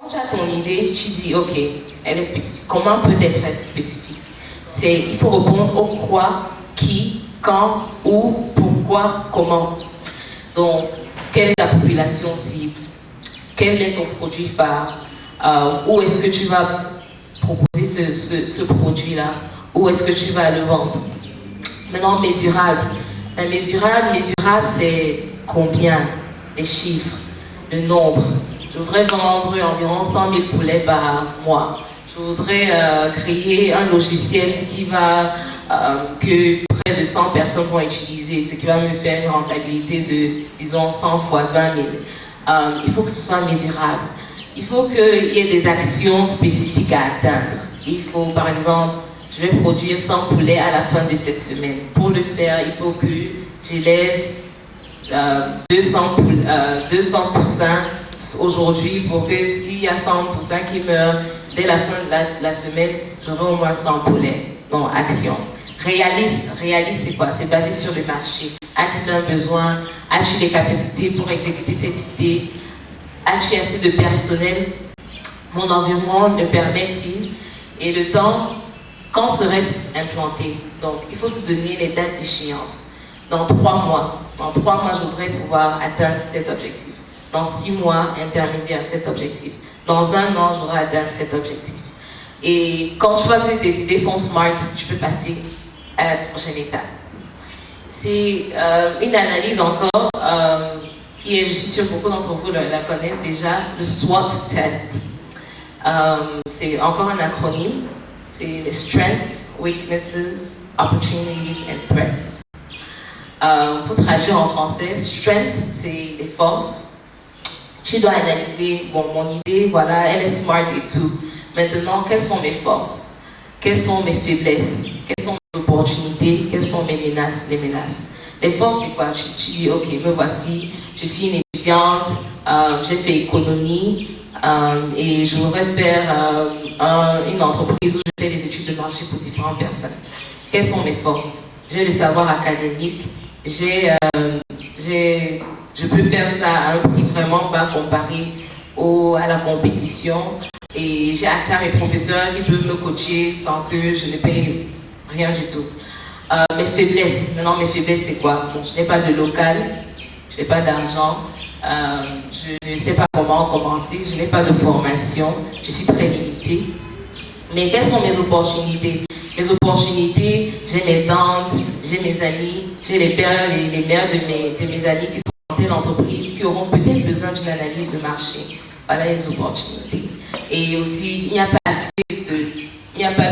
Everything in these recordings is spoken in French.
Quand tu as ton idée, tu dis, ok, elle est spécifique. Comment peut-elle être spécifique? Il faut répondre au quoi, qui, quand, où, pourquoi, comment. Donc, quelle est ta population cible? Quel est ton produit phare? Où est-ce que tu vas proposer ce produit-là? Où est-ce que tu vas le vendre? Maintenant, mesurable. Mesurable, c'est combien? Les chiffres, le nombre. Je voudrais vendre environ 100 000 poulets par mois. Je voudrais créer un logiciel que près de 100 personnes vont utiliser, ce qui va me faire une rentabilité de, disons, 100 fois 20 000. Il faut que ce soit mesurable. Il faut qu'il y ait des actions spécifiques à atteindre. Il faut, par exemple, je vais produire 100 poulets à la fin de cette semaine. Pour le faire, il faut que j'élève 200 poussins aujourd'hui pour que s'il y a 100 poussins qui meurent dès la fin de la semaine, j'aurai au moins 100 poulets. Donc, action. Réaliste, c'est quoi? C'est basé sur le marché. As-tu un besoin? As-tu les capacités pour exécuter cette idée? As-tu assez de personnel? Mon environnement me permet-il? Et le temps, quand serait-ce implanté? Donc, il faut se donner les dates d'échéance. Dans 3 mois, je voudrais pouvoir atteindre cet objectif. Dans 6 mois, intermédiaire, cet objectif. Dans 1 an, j'aurai atteint cet objectif. Et quand tu vois que tes idées sont smart, tu peux passer à la prochaine étape. C'est une analyse encore qui est, je suis sûre que beaucoup d'entre vous la connaissent déjà, le SWOT test. C'est encore un acronyme. C'est les strengths, weaknesses, opportunities and threats. Pour traduire en français, strengths, c'est les forces. Tu dois analyser, bon, mon idée, voilà, elle est smart et tout. Maintenant, quelles sont mes forces? Quelles sont mes faiblesses? Quelles sont mes opportunités? Quelles sont mes menaces? Les menaces. Les forces, c'est quoi? Tu dis, ok, me voici, je suis une étudiante, j'ai fait économie et je voudrais faire une entreprise où je fais des études de marché pour différentes personnes. Quelles sont mes forces? J'ai le savoir académique, je peux faire ça à un prix vraiment bas comparé à la compétition. Et j'ai accès à mes professeurs qui peuvent me coacher sans que je ne paye rien du tout. Mes faiblesses, maintenant mes faiblesses c'est quoi? Bon, je n'ai pas de local, je n'ai pas d'argent, je ne sais pas comment commencer, je n'ai pas de formation, je suis très limitée. Mais quelles sont mes opportunités? Mes opportunités, j'ai mes tantes, j'ai mes amis, j'ai les pères et les mères de mes amis qui sont dans telle entreprise, qui auront peut-être besoin d'une analyse de marché. Voilà les opportunités. Et aussi, il n'y a pas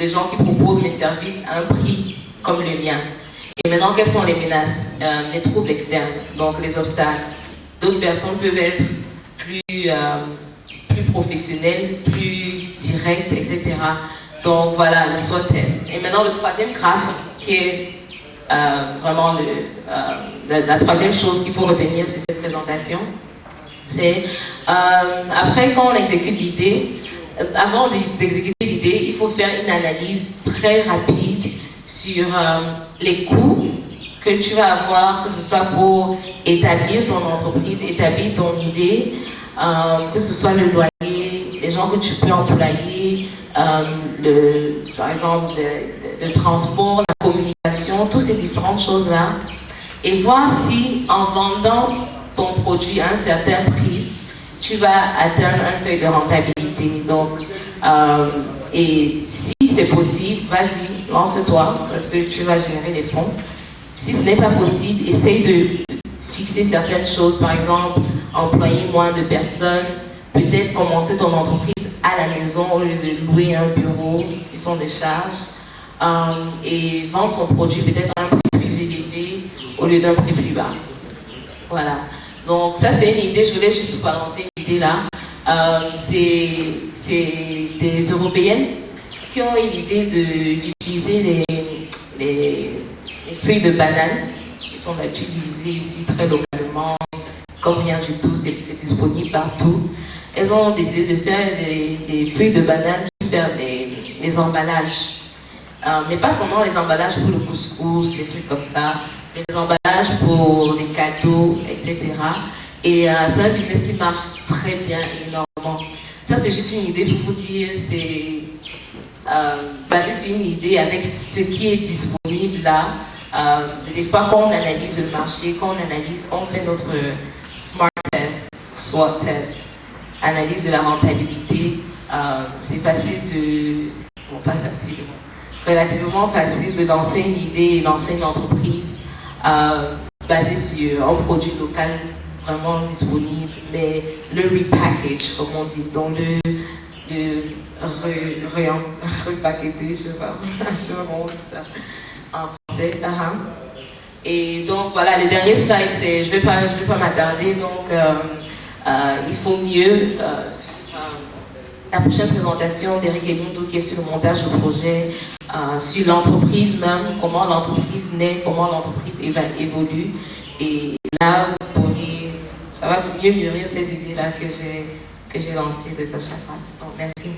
de gens qui proposent mes services à un prix comme le mien. Et maintenant, quelles sont les menaces? Les troubles externes, donc les obstacles. D'autres personnes peuvent être plus professionnelles, plus directes, etc. Donc voilà, le SWOT test. Et maintenant, le troisième graphe, qui est vraiment la troisième chose qu'il faut retenir sur cette présentation, c'est après quand on exécute l'idée, avant d'exécuter l'idée, il faut faire une analyse très rapide sur les coûts que tu vas avoir, que ce soit pour établir ton entreprise, établir ton idée, que ce soit le loyer, les gens que tu peux employer, par exemple le transport, la communication, toutes ces différentes choses-là, et voir si en vendant ton produit à un certain prix, tu vas atteindre un seuil de rentabilité. Donc, et si c'est possible, vas-y, lance-toi, parce que tu vas générer des fonds. Si ce n'est pas possible, essaye de fixer certaines choses, par exemple, employer moins de personnes, peut-être commencer ton entreprise à la maison au lieu de louer un bureau, qui sont des charges, et vendre son produit peut-être à un prix plus élevé au lieu d'un prix plus bas. Voilà. Donc ça c'est une idée, je voulais juste vous balancer une idée là. C'est des Européennes qui ont eu l'idée d'utiliser les feuilles de banane qui sont utilisées ici très localement, comme rien du tout, c'est disponible partout. Elles ont décidé de faire des feuilles de banane pour faire des emballages. Mais pas seulement les emballages pour le couscous, des trucs comme ça, mais les emballages pour les cadeaux, etc. Et c'est un business qui marche très bien, énormément. c'est juste une idée pour vous dire, c'est basé sur une idée avec ce qui est disponible là. Des fois, quand on analyse le marché, quand on fait notre SMART test, SWOT test, analyse de la rentabilité, c'est facile bon, pas facile, relativement facile de lancer une idée, lancer une entreprise basée sur un produit local vraiment disponible, mais le repackage, comme on dit, donc repackager, je sais pas, ça en français. Et donc voilà, le dernier slide, c'est, je vais pas m'attarder, donc il faut mieux, la prochaine présentation d'Eric Elundo qui est sur le montage du projet, sur l'entreprise même, comment l'entreprise naît, comment l'entreprise évolue. Et là, ça va mieux mûrir ces idées-là que j'ai lancées de gauche à droite. Donc, merci.